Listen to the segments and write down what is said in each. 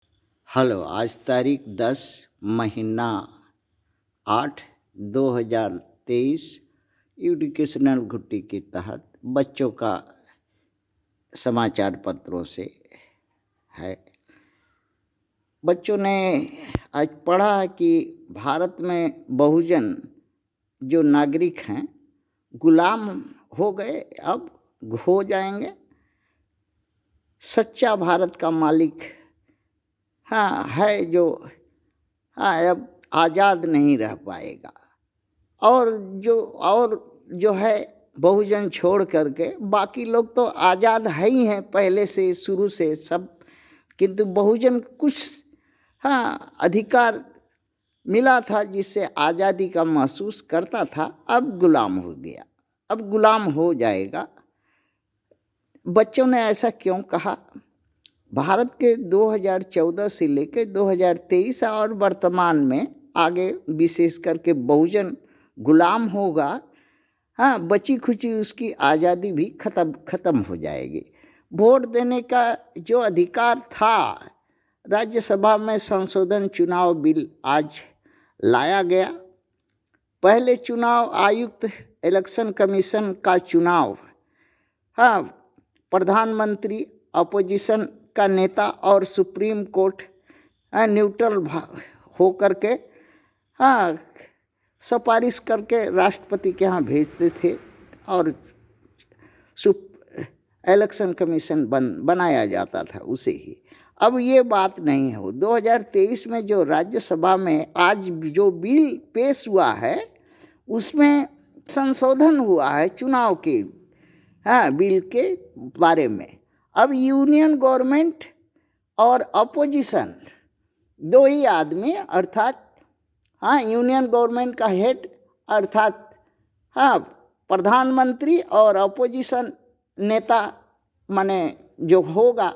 Hello, आज तारीख 10 महीना 8 2023 एजुकेशनल घुट्टी के तहत बच्चों का समाचार पत्रों से है। बच्चों ने आज पढ़ा कि भारत में बहुजन जो नागरिक हैं गुलाम हो गए, अब हो जाएंगे। सच्चा भारत का मालिक है जो अब आज़ाद नहीं रह पाएगा। और जो है बहुजन छोड़ करके बाकी लोग तो आज़ाद है ही हैं पहले से, शुरू से सब, किंतु बहुजन कुछ अधिकार मिला था जिससे आज़ादी का महसूस करता था, अब गुलाम हो गया, अब गुलाम हो जाएगा। बच्चों ने ऐसा क्यों कहा? भारत के 2014 से लेकर 2023 और वर्तमान में आगे विशेष करके बहुजन गुलाम होगा। बची खुची उसकी आज़ादी भी खत्म हो जाएगी। वोट देने का जो अधिकार था, राज्यसभा में संशोधन चुनाव बिल आज लाया गया। पहले चुनाव आयुक्त, इलेक्शन कमीशन का चुनाव, प्रधानमंत्री, अपोजिशन का नेता और सुप्रीम कोर्ट न्यूट्रल हो करके सिफारिश करके राष्ट्रपति के यहाँ भेजते थे और इलेक्शन कमीशन बनाया जाता था उसे ही। अब ये बात नहीं हो। 2023 में जो राज्यसभा में आज जो बिल पेश हुआ है उसमें संशोधन हुआ है चुनाव के बिल के बारे में। अब यूनियन गवर्नमेंट और अपोजिशन दो ही आदमी, अर्थात यूनियन गवर्नमेंट का हेड अर्थात प्रधानमंत्री और अपोजिशन नेता माने जो होगा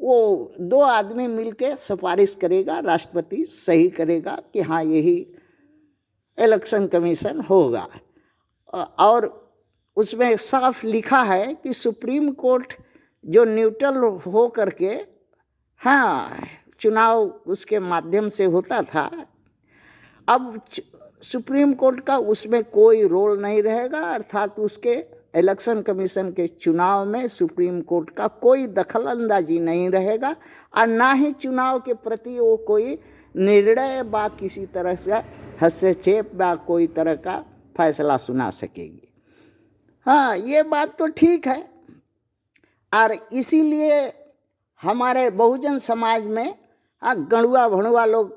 वो दो आदमी मिलके सिफारिश करेगा, राष्ट्रपति सही करेगा कि यही इलेक्शन कमीशन होगा। और उसमें साफ लिखा है कि सुप्रीम कोर्ट जो न्यूट्रल हो करके चुनाव उसके माध्यम से होता था, अब सुप्रीम कोर्ट का उसमें कोई रोल नहीं रहेगा, अर्थात उसके इलेक्शन कमीशन के चुनाव में सुप्रीम कोर्ट का कोई दखलंदाजी नहीं रहेगा और ना ही चुनाव के प्रति वो कोई निर्णय व किसी तरह से हस्तक्षेप व कोई तरह का फैसला सुना सकेगी। ये बात तो ठीक है। और इसीलिए हमारे बहुजन समाज में गणुआ भणुआ लोग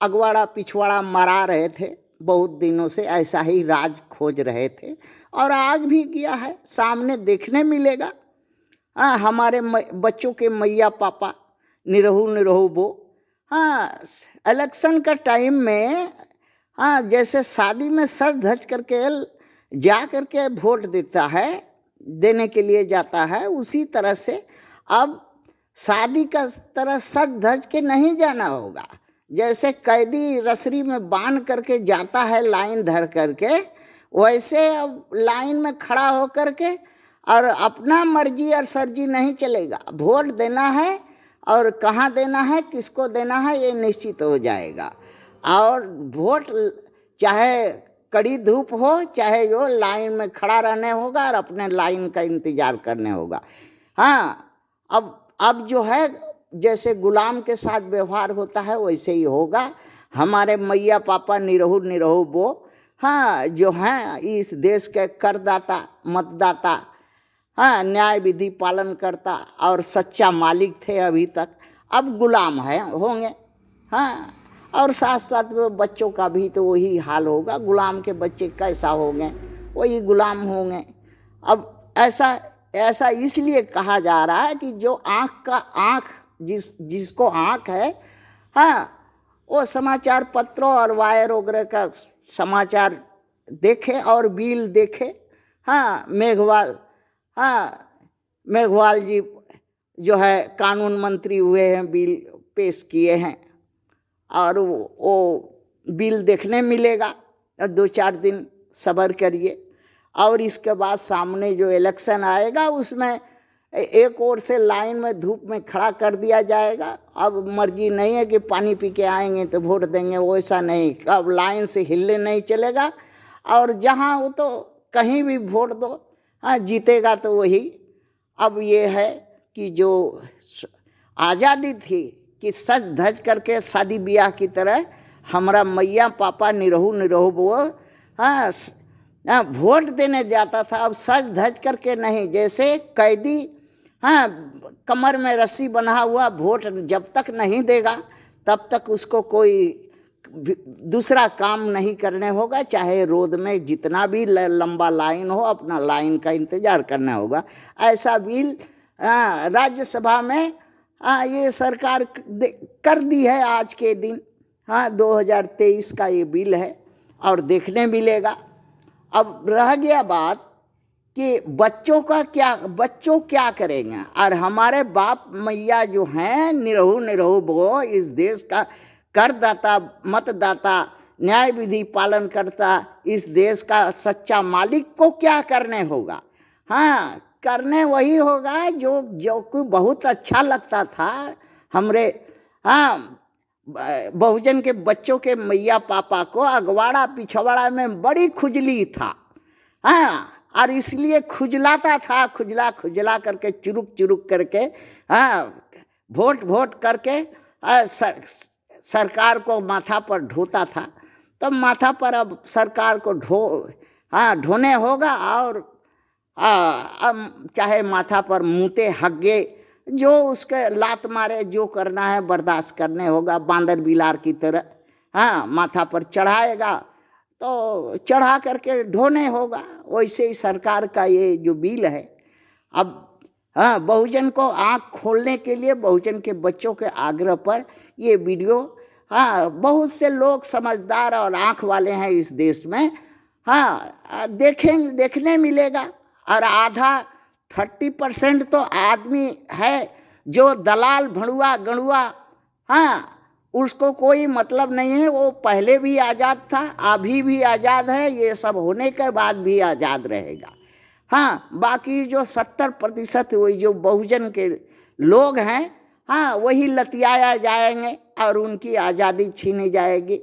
अगवाड़ा पिछवाड़ा मरा रहे थे, बहुत दिनों से ऐसा ही राज खोज रहे थे और आज भी किया है, सामने देखने मिलेगा। हमारे बच्चों के मैया पापा निरहू बो इलेक्शन का टाइम में जैसे शादी में सज धज करके जा करके वोट देने के लिए जाता है, उसी तरह से अब शादी का तरह सज धज के नहीं जाना होगा। जैसे कैदी रसरी में बांध करके जाता है लाइन धर करके, वैसे अब लाइन में खड़ा हो करके और अपना मर्जी और सरजी नहीं चलेगा। वोट देना है और कहाँ देना है, किसको देना है, ये निश्चित हो जाएगा। और वोट चाहे कड़ी धूप हो चाहे जो लाइन में खड़ा रहने होगा और अपने लाइन का इंतज़ार करने होगा। अब जो है जैसे गुलाम के साथ व्यवहार होता है वैसे ही होगा। हमारे मैया पापा निरहू बो जो हैं इस देश के करदाता, मतदाता, न्याय विधि पालन करता और सच्चा मालिक थे अभी तक, अब गुलाम होंगे। और साथ साथ में बच्चों का भी तो वही हाल होगा। गुलाम के बच्चे कैसा होंगे, वही गुलाम होंगे। अब ऐसा इसलिए कहा जा रहा है कि जो आँख जिसको आँख है वो समाचार पत्रों और वायर वगैरह का समाचार देखे और बिल देखे। मेघवाल जी जो है कानून मंत्री हुए हैं, बिल पेश किए हैं और वो बिल देखने मिलेगा। 2-4 दिन सब्र करिए और इसके बाद सामने जो इलेक्शन आएगा उसमें एक ओर से लाइन में धूप में खड़ा कर दिया जाएगा। अब मर्जी नहीं है कि पानी पी के आएंगे तो वोट देंगे, वैसा नहीं। अब लाइन से हिले नहीं चलेगा, और जहाँ वो तो कहीं भी वोट दो, हाँ जीतेगा तो वही। अब ये है कि जो आज़ादी थी कि सज धज करके शादी ब्याह की तरह हमारा मैया पापा निरहू निरहू वो हाँ वोट देने जाता था। अब सज धज करके नहीं, जैसे कैदी हाँ कमर में रस्सी बंधा हुआ, वोट जब तक नहीं देगा तब तक उसको कोई दूसरा काम नहीं करने होगा, चाहे रोड में जितना भी लंबा लाइन हो, अपना लाइन का इंतज़ार करना होगा। ऐसा बिल राज्यसभा में ये सरकार कर दी है आज के दिन। 2023 का ये बिल है और देखने मिलेगा। अब रह गया बात कि बच्चों क्या करेंगे। और हमारे बाप मैया जो हैं निरहू निरहू वो इस देश का करदाता, मतदाता, न्याय विधि पालन करता इस देश का सच्चा मालिक को क्या करने होगा। हाँ करने वही होगा जो कोई बहुत अच्छा लगता था हमरे बहुजन के बच्चों के मैया पापा को। अगवाड़ा पिछवाड़ा में बड़ी खुजली था और इसलिए खुजलाता था, खुजला करके चुरुक करके वोट करके सरकार को माथा पर ढोता था। तब माथा पर अब सरकार को ढोने होगा, और अब चाहे माथा पर मूते हग्गे जो उसके लात मारे, जो करना है बर्दाश्त करने होगा। बांदर बिलार की तरह माथा पर चढ़ाएगा तो चढ़ा करके ढोने होगा। वैसे ही सरकार का ये जो बिल है, अब बहुजन को आँख खोलने के लिए, बहुजन के बच्चों के आग्रह पर ये वीडियो बहुत से लोग समझदार और आँख वाले हैं इस देश में देखने मिलेगा। और आधा 30% तो आदमी है जो दलाल भड़ुआ गणुआ उसको कोई मतलब नहीं है। वो पहले भी आज़ाद था, अभी भी आज़ाद है, ये सब होने के बाद भी आज़ाद रहेगा। बाकी जो 70% वही जो बहुजन के लोग हैं वही लतियाया जाएंगे और उनकी आज़ादी छीनी जाएगी।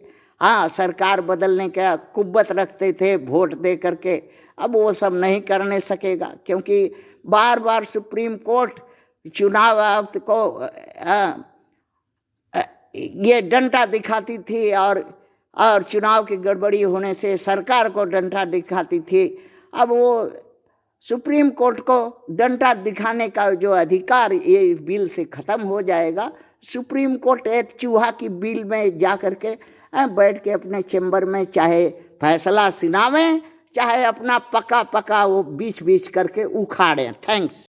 सरकार बदलने का कुव्वत रखते थे वोट दे करके, अब वो सब नहीं करने सकेगा, क्योंकि बार बार सुप्रीम कोर्ट चुनाव आयुक्त को ये डंडा दिखाती थी और चुनाव की गड़बड़ी होने से सरकार को डंडा दिखाती थी। अब वो सुप्रीम कोर्ट को डंडा दिखाने का जो अधिकार ये बिल से ख़त्म हो जाएगा। सुप्रीम कोर्ट एक चूहा की बिल में जा कर के बैठ के अपने चैम्बर में चाहे फैसला सुनावें, चाहे अपना पका वो बीच करके उखाड़ें। थैंक्स।